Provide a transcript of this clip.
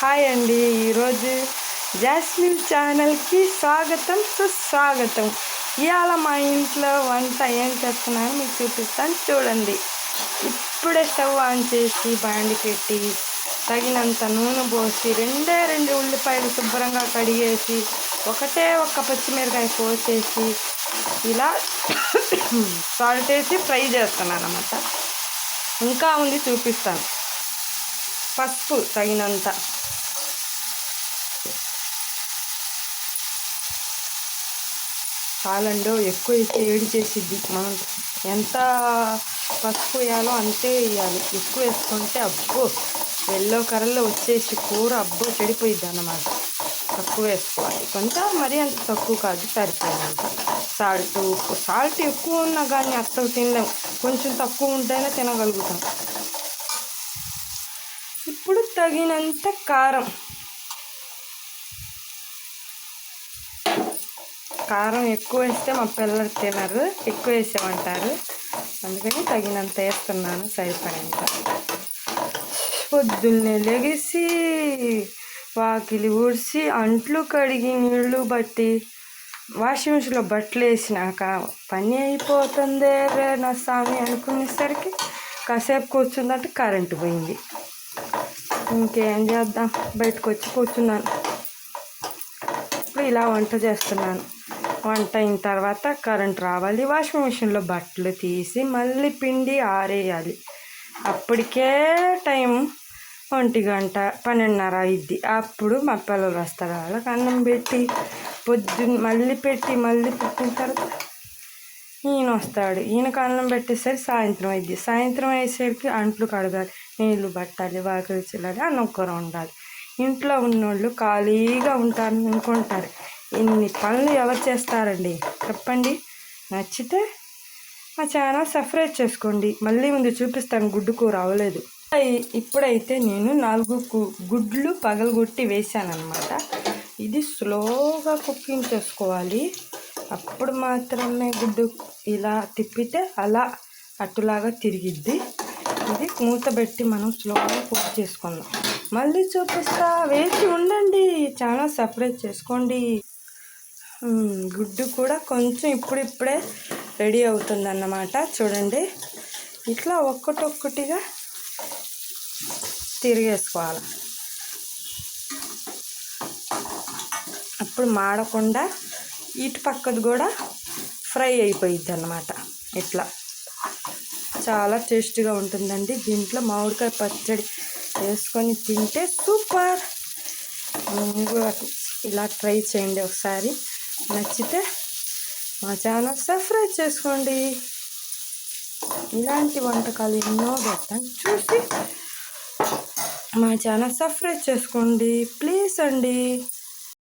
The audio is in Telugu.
హాయ్ అండి. ఈరోజు జాస్మిన్ ఛానల్కి స్వాగతం సుస్వాగతం. ఇవాళ మా ఇంట్లో వంట ఏం చేస్తున్నానో మీకు చూపిస్తాను చూడండి. ఇప్పుడే స్టవ్ ఆన్ చేసి బాండి పెట్టి తగినంత నూనె పోసి రెండు ఉల్లిపాయలు శుభ్రంగా కడిగేసి ఒక్క పచ్చిమిరకాయ కోసేసి ఇలా సాల్ట్ వేసి ఫ్రై చేస్తున్నాను అన్నమాట. ఇంకా ఉంది చూపిస్తాను. పసుపు తగినంత, చాలండో, ఎక్కువ వేస్తే ఏడి చేసిద్ది. మనం ఎంత పసుపు వేయాలో అంతే వేయాలి. ఎక్కువ వేసుకుంటే అబ్బో ఎల్లో కలర్లో వచ్చేసి కూర అబ్బో చెడిపోయిద్ది అన్నమాట. తక్కువ వేసుకోవాలి కొంచెం, మరీ అంత తక్కువ కాదు, సరిపోయినంత. సాల్ట్ ఎక్కువ ఉన్నా కానీ అస్సలు తినలేము, కొంచెం తక్కువ ఉంటేనే తినగలుగుతాం. ఇప్పుడు తగినంత కారం ఎక్కువ వేస్తే మా పిల్లలు తినరు, ఎక్కువ వేసేమంటారు. అందుకని తగినంత వేస్తున్నాను, సరిపడంత. పొద్దున్నే లెగిసి వాకిలి ఊడ్చి అంట్లు కడిగి నీళ్లు బట్టి వాషింగ్ మిషన్లో బట్టలు వేసినాక పని అయిపోతుందే నా స్వామి అనుకునేసరికి కాసేపు కూర్చుందంటే కరెంటు పోయింది. ఇంకేం చేద్దాం, బయటకు వచ్చి కూర్చున్నాను. ఇప్పుడు ఇలా వంట చేస్తున్నాను. వంట అయిన తర్వాత కరెంట్ రావాలి, వాషింగ్ మిషన్లో బట్టలు తీసి మళ్ళీ పిండి ఆరేయాలి. అప్పటికే టైం 1 గంట 12:30 అయింది. అప్పుడు మా పిల్లలు వస్తారు, వాళ్ళకి అన్నం పెట్టి మళ్ళీ పెట్టిన తర్వాత ఈయన వస్తాడు. ఈయనకు అన్నం పెట్టేసరికి సాయంత్రం అయింది. సాయంత్రం అయ్యేసరికి అంట్లు కడగాలి, నీళ్లు పట్టాలి, వాకిలి చిల్లాలి, అన్నం కూర ఉండాలి. ఇంట్లో ఉన్నోళ్ళు ఖాళీగా ఉంటారు అనుకుంటారు. ఇన్ని పనులు ఎవరు చేస్తారండి చెప్పండి. నచ్చితే మా ఛానల్ సబ్స్క్రైబ్ చేసుకోండి. మళ్ళీ ముందు చూపిస్తాను. గుడ్డు కూర అవ్వలేదు. ఇప్పుడైతే నేను 4 గుడ్లు పగలగొట్టి వేసాను అనమాట. ఇది స్లోగా కుకింగ్ చేసుకోవాలి. అప్పుడు మాత్రమే గుడ్డు ఇలా తిప్పితే అలా అట్టులాగా తిరిగిద్ది. ఇది మూత పెట్టి మనం స్లోగా కుక్ చేసుకుందాం. మళ్ళీ చూపిస్తా, వేసి ఉండండి. ఛానల్ సబ్స్క్రైబ్ చేసుకోండి. గుడ్డు కూడా కొంచెం ఇప్పుడిప్పుడే రెడీ అవుతుందన్నమాట. చూడండి, ఇట్లా ఒక్కటొక్కటిగా తిరిగేసుకోవాలి. అప్పుడు మాడకుండా ఇటు పక్కది కూడా ఫ్రై అయిపోయిద్ది అన్నమాట. ఇట్లా చాలా టేస్టీగా ఉంటుందండి. దీంట్లో మామిడికాయ పచ్చడి వేసుకొని తింటే సూపర్. మీరు ఇలా ట్రై చేయండి ఒకసారి. నచ్చితే మా ఛానల్ సబ్స్క్రైబ్ చేసుకోండి. ఇలాంటి వంటకాలు ఎన్నో పెడతాను, చూసి మా ఛానల్ సబ్స్క్రైబ్ చేసుకోండి ప్లీజ్ అండి.